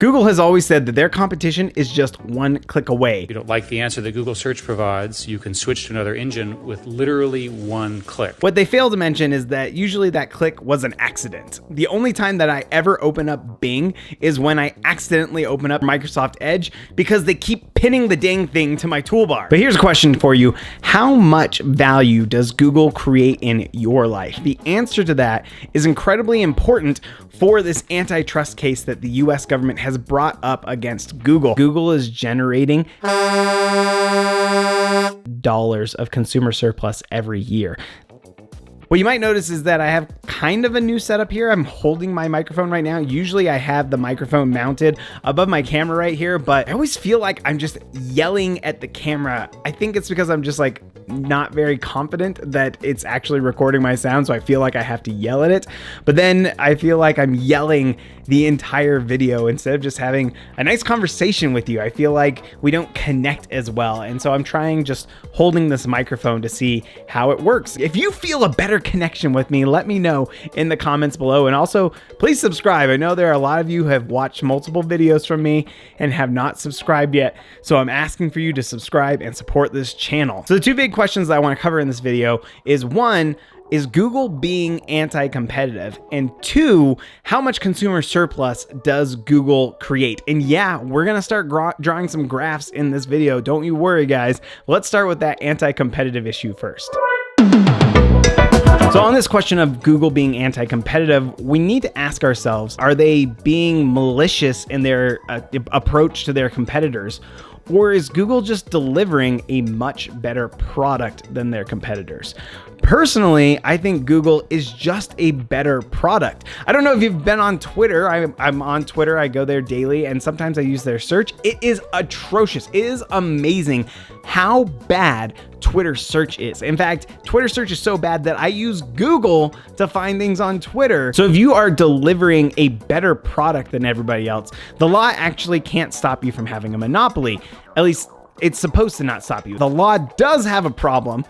Google has always said that their competition is just one click away. If you don't like the answer that Google search provides, you can switch to another engine with literally one click. What they fail to mention is that usually that click was an accident. The only time that I ever open up Bing is when I accidentally open up Microsoft Edge because they keep pinning the dang thing to my toolbar. But here's a question for you. How much value does Google create in your life? The answer to that is incredibly important for this antitrust case that the US government has brought up against Google. Google is generating dollars of consumer surplus every year. What you might notice is that I have kind of a new setup here. I'm holding my microphone right now. Usually I have the microphone mounted above my camera right here, but I always feel like I'm just yelling at the camera. I think it's because I'm just like not very confident that it's actually recording my sound, so I feel like I have to yell at it. But then I feel like I'm yelling the entire video instead of just having a nice conversation with you. I feel like we don't connect as well. And so I'm trying just holding this microphone to see how it works. If you feel a better connection with me, let me know in the comments below. And also, please subscribe. I know there are a lot of you who have watched multiple videos from me and have not subscribed yet. So I'm asking for you to subscribe and support this channel. So the two big questions that I want to cover in this video is one, is Google being anti-competitive? And two, how much consumer surplus does Google create? And yeah, we're gonna start drawing some graphs in this video. Don't you worry, guys. Let's start with that anti-competitive issue first. So on this question of Google being anti-competitive, we need to ask ourselves, are they being malicious in their approach to their competitors? Or is Google just delivering a much better product than their competitors? Personally, I think Google is just a better product. I don't know if you've been on Twitter. I'm on Twitter. I go there daily, and sometimes I use their search. It is atrocious. It is amazing how bad Twitter search is. In fact, Twitter search is so bad that I use Google to find things on Twitter. So if you are delivering a better product than everybody else, the law actually can't stop you from having a monopoly. At least it's supposed to not stop you. The law does have a problem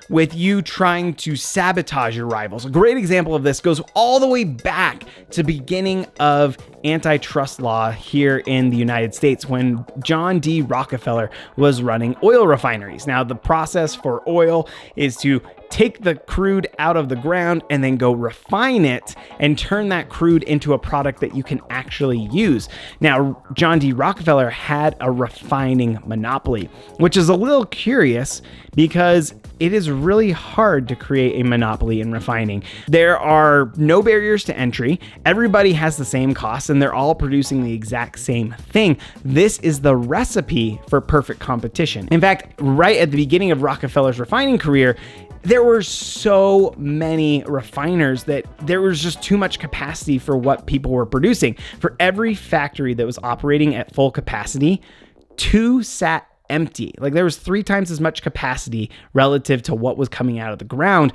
with you trying to sabotage your rivals. A great example of this goes all the way back to beginning of antitrust law here in the United States when John D. Rockefeller was running oil refineries. Now, the process for oil is to take the crude out of the ground and then go refine it and turn that crude into a product that you can actually use. Now, John D. Rockefeller had a refining monopoly, which is a little curious because it is really hard to create a monopoly in refining. There are no barriers to entry. Everybody has the same costs and they're all producing the exact same thing. This is the recipe for perfect competition. In fact, right at the beginning of Rockefeller's refining career, there were so many refiners that there was just too much capacity for what people were producing. For every factory that was operating at full capacity, 2 sat empty. Like there was 3 times as much capacity relative to what was coming out of the ground.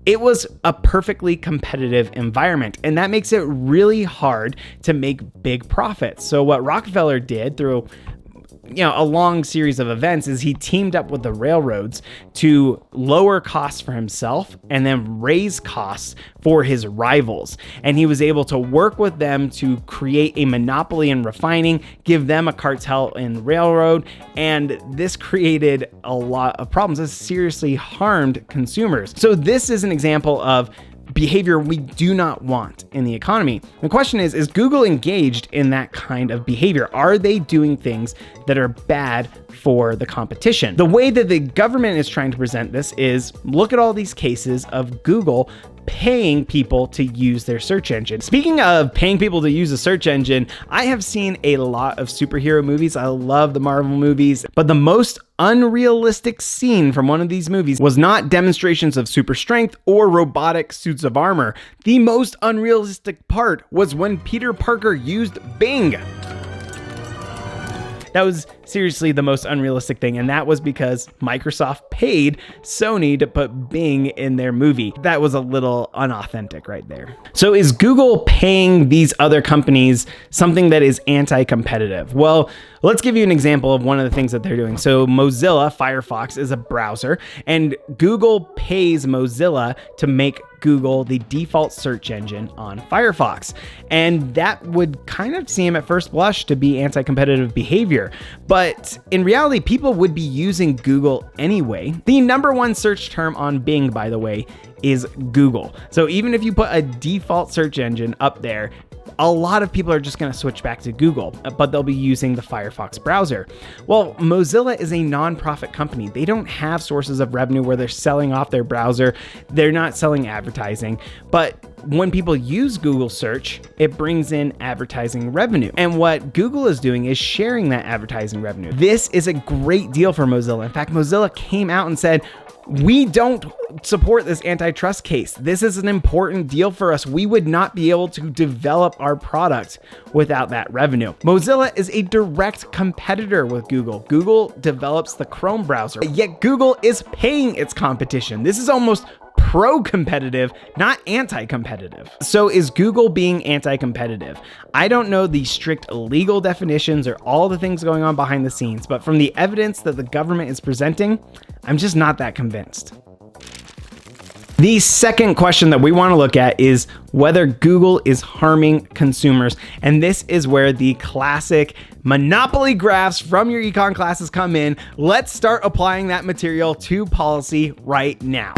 It was a perfectly competitive environment, and that makes it really hard to make big profits. So what Rockefeller did through a long series of events is he teamed up with the railroads to lower costs for himself and then raise costs for his rivals. And he was able to work with them to create a monopoly in refining, give them a cartel in railroad, and this created a lot of problems. This seriously harmed consumers. So this is an example of behavior we do not want in the economy. The question is Google engaged in that kind of behavior? Are they doing things that are bad for the competition? The way that the government is trying to present this is look at all these cases of Google paying people to use their search engine. Speaking of paying people to use a search engine, I have seen a lot of superhero movies. I love the Marvel movies, but the most unrealistic scene from one of these movies was not demonstrations of super strength or robotic suits of armor. The most unrealistic part was when Peter Parker used Bing. That was seriously the most unrealistic thing, and that was because Microsoft paid Sony to put Bing in their movie. That was a little unauthentic right there. So is Google paying these other companies something that is anti-competitive? Well, let's give you an example of one of the things that they're doing. So Mozilla Firefox is a browser, and Google pays Mozilla to make Google the default search engine on Firefox. And that would kind of seem at first blush to be anti-competitive behavior. But in reality, people would be using Google anyway. The number one search term on Bing, by the way, is Google. So even if you put a default search engine up there, a lot of people are just going to switch back to Google, but they'll be using the Firefox browser. Well, Mozilla is a nonprofit company. They don't have sources of revenue where they're selling off their browser. They're not selling advertising. But when people use Google search, it brings in advertising revenue. And what Google is doing is sharing that advertising revenue. This is a great deal for Mozilla. In fact, Mozilla came out and said, we don't support this antitrust case. This is an important deal for us. We would not be able to develop our product without that revenue. Mozilla is a direct competitor with Google. Google develops the Chrome browser, yet Google is paying its competition. This is almost pro-competitive, not anti-competitive. So is Google being anti-competitive? I don't know the strict legal definitions or all the things going on behind the scenes, but from the evidence that the government is presenting, I'm just not that convinced. The second question that we want to look at is whether Google is harming consumers. And this is where the classic monopoly graphs from your econ classes come in. Let's start applying that material to policy right now.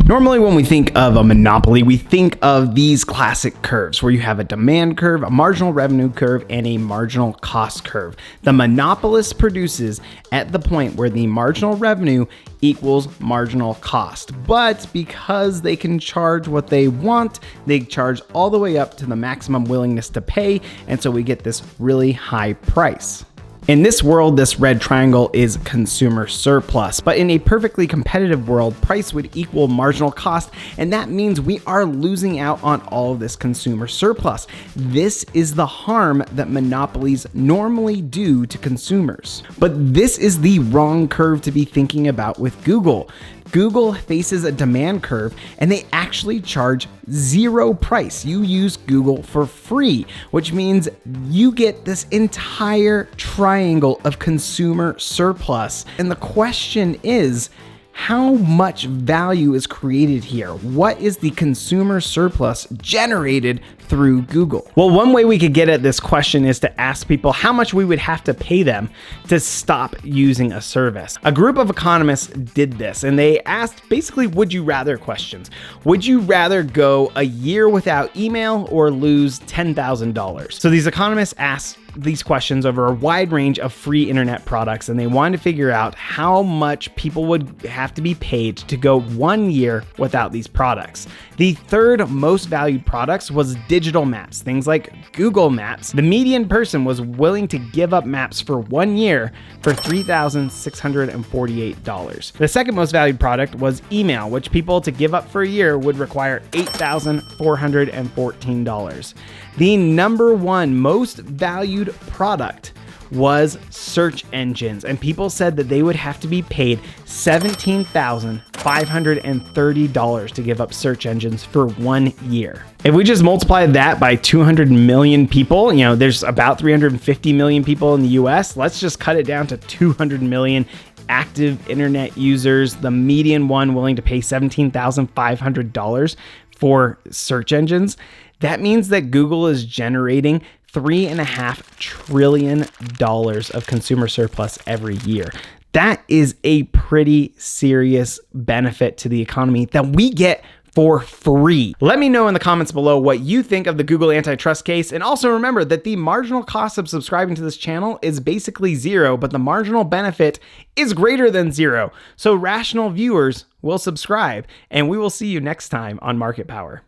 Normally, when we think of a monopoly, we think of these classic curves where you have a demand curve, a marginal revenue curve, and a marginal cost curve. The monopolist produces at the point where the marginal revenue equals marginal cost. But because they can charge what they want, they charge all the way up to the maximum willingness to pay. And so we get this really high price. In this world, this red triangle is consumer surplus, but in a perfectly competitive world, price would equal marginal cost, and that means we are losing out on all of this consumer surplus. This is the harm that monopolies normally do to consumers. But this is the wrong curve to be thinking about with Google. Google faces a demand curve and they actually charge zero price. You use Google for free, which means you get this entire triangle of consumer surplus. And the question is, how much value is created here? What is the consumer surplus generated through Google? Well, one way we could get at this question is to ask people how much we would have to pay them to stop using a service. A group of economists did this, and they asked basically would you rather questions. Would you rather go a year without email or lose $10,000? So these economists asked these questions over a wide range of free internet products, and they wanted to figure out how much people would have to be paid to go 1 year without these products. The third most valued products was digital maps, things like Google Maps. The median person was willing to give up maps for 1 year for $3,648. The second most valued product was email, which people to give up for a year would require $8,414. The number one most valued product was search engines, and people said that they would have to be paid $17,530 to give up search engines for 1 year. If we just multiply that by 200 million people, there's about 350 million people in the US. Let's just cut it down to 200 million active internet users. The median one willing to pay $17,500 for search engines. That means that Google is generating $3.5 trillion of consumer surplus every year. That is a pretty serious benefit to the economy that we get for free. Let me know in the comments below what you think of the Google antitrust case. And also remember that the marginal cost of subscribing to this channel is basically zero, but the marginal benefit is greater than zero. So rational viewers will subscribe, and we will see you next time on Market Power.